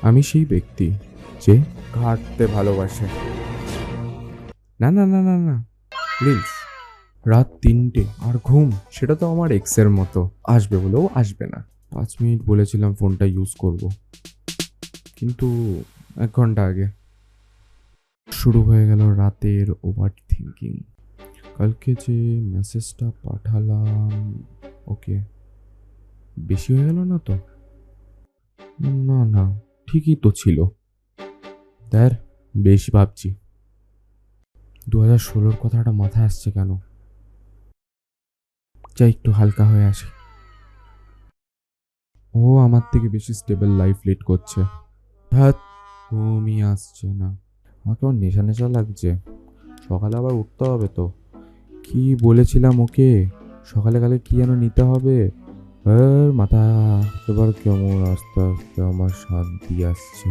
আমি সেই ব্যক্তি যে ঘাঁটতে ভালোবাসে। না না না না না, প্লিজ। রাত 3টে আর ঘুম, সেটা তো আমার এক্সের মতো, আসবে বলেও আসবে না। 5 মিনিট বলেছিলাম ফোনটা ইউজ করব, কিন্তু 1 ঘন্টা আগে শুরু হয়ে গেল রাতের ওভার থিঙ্কিং। কালকে যে মেসেজটা পাঠালাম, ওকে, বেশি হয়ে গেল না তো? না না, ঠিকই তো ছিল। তার বেশি ভাবছি। 2016-র কথাটা মাথায় আসছে কেন? চাই একটু হালকা হয়ে আসি। ও আমার থেকে বেশি স্টেবল লাইফ লিড করছে। ধ্যাৎ, ঘুমই আসছে না। আমাকে আমার নেশা নেশা লাগছে। সকালে আবার উঠতে হবে তো। কি বলেছিলাম ওকে, সকালে কালে কি যেন নিতে হবে? মাথা এবার কেমন আস্তে আস্তে আমার শান্তি আসছে।